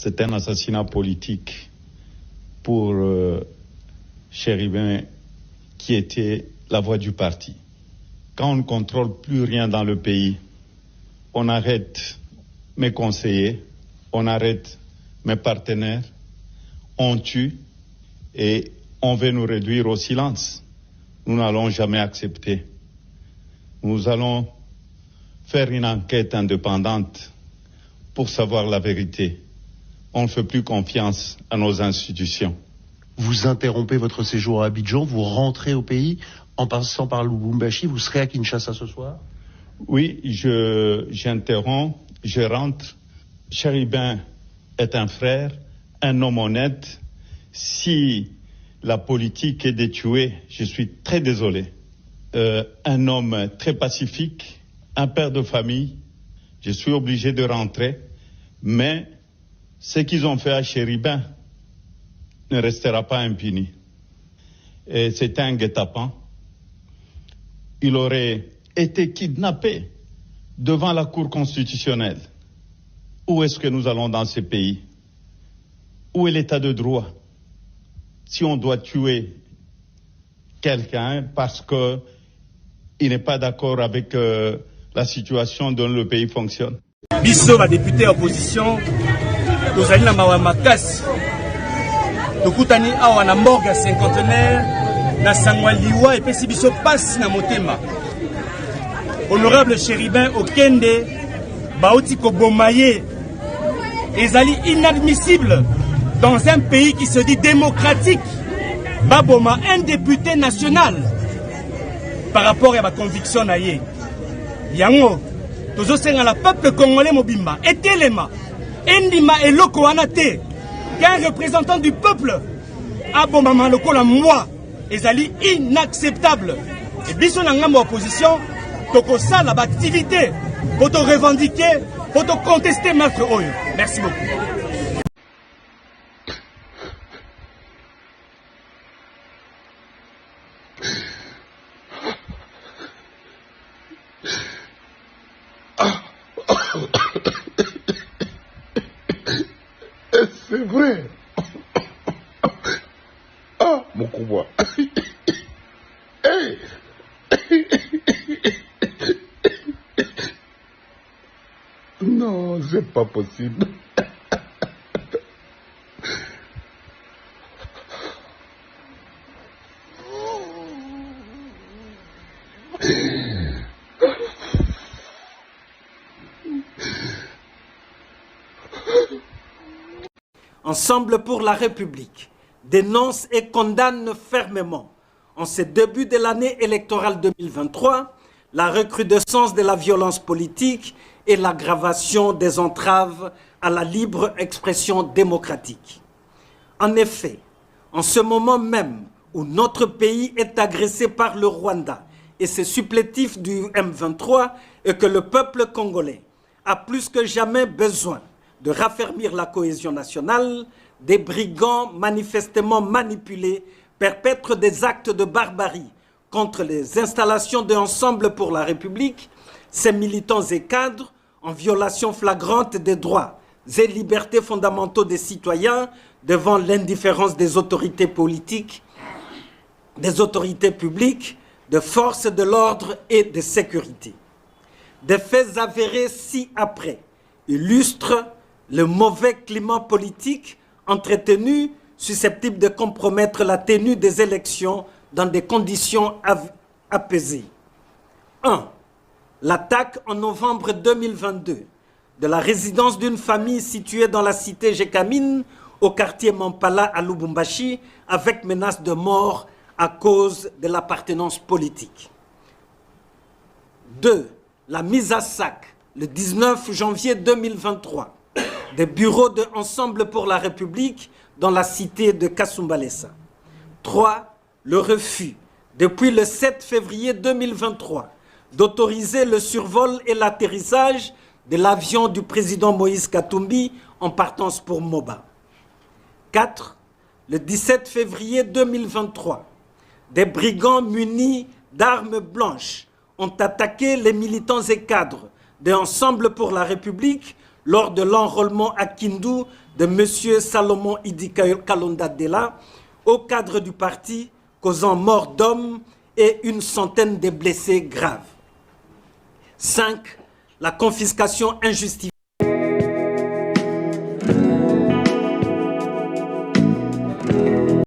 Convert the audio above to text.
C'est un assassinat politique pour Chéribin, qui était la voix du parti. Quand on ne contrôle plus rien dans le pays, on arrête mes conseillers, on arrête mes partenaires, on tue et on veut nous réduire au silence. Nous n'allons jamais accepter. Nous allons faire une enquête indépendante pour savoir la vérité. On ne fait plus confiance à nos institutions. Vous interrompez votre séjour à Abidjan, vous rentrez au pays en passant par Lubumbashi, vous serez à Kinshasa ce soir? Oui, j'interromps, je rentre. Chéribin est un frère, un homme honnête. Si la politique est de tuer, je suis très désolé. Un homme très pacifique, un père de famille, je suis obligé de rentrer, mais ce qu'ils ont fait à Chéribin ne restera pas impuni. Et c'était un guet-apens. Il aurait été kidnappé devant la Cour constitutionnelle. Où est-ce que nous allons dans ces pays? Où est l'état de droit? Si on doit tuer quelqu'un parce qu'il n'est pas d'accord avec la situation dont le pays fonctionne. Bisso, la députée opposition, nous allons à Mawamakasi. Tokutani awa na morgue cinquantenaire na sangwaliwa et pesi biso passe na motema. Honorable Chéribin Okende baoti kobomaye ezali inadmissible dans un pays qui se dit démocratique. Baboma un député national par rapport à ma conviction naie. Yango tozo senga la peuple congolais mobimba etelema endima eloko anate. Qu'un représentant du peuple a bon maman lokola moi ezali inacceptable. Et biso na ngamba opposition toko sala ba activité pour te revendiquer, pour te contester maître oyo. Merci beaucoup. C'est vrai. Ah, mon combat. Hey. Non, c'est pas possible. Ensemble pour la République dénonce et condamne fermement, en ce début de l'année électorale 2023, la recrudescence de la violence politique et l'aggravation des entraves à la libre expression démocratique. En effet, en ce moment même où notre pays est agressé par le Rwanda et ses supplétifs du M23 et que le peuple congolais a plus que jamais besoin de raffermir la cohésion nationale, des brigands manifestement manipulés perpètrent des actes de barbarie contre les installations de Ensemble pour la République, ses militants et cadres, en violation flagrante des droits et libertés fondamentaux des citoyens devant l'indifférence des autorités politiques, des autorités publiques, de forces de l'ordre et de sécurité. Des faits avérés ci-après illustrent le mauvais climat politique entretenu susceptible de compromettre la tenue des élections dans des conditions apaisées. 1. L'attaque en novembre 2022 de la résidence d'une famille située dans la cité Jekamine au quartier Mampala à Lubumbashi avec menace de mort à cause de l'appartenance politique. 2. La mise à sac le 19 janvier 2023 des bureaux de Ensemble pour la République dans la cité de Kasumbalesa. 3. Le refus, depuis le 7 février 2023, d'autoriser le survol et l'atterrissage de l'avion du président Moïse Katumbi en partance pour Moba. 4. Le 17 février 2023, des brigands munis d'armes blanches ont attaqué les militants et cadres de Ensemble pour la République lors de l'enrôlement à Kindu de M. Salomon Idi Kalonda Dela au cadre du parti, causant mort d'hommes et une centaine de blessés graves. 5. La confiscation injustifiée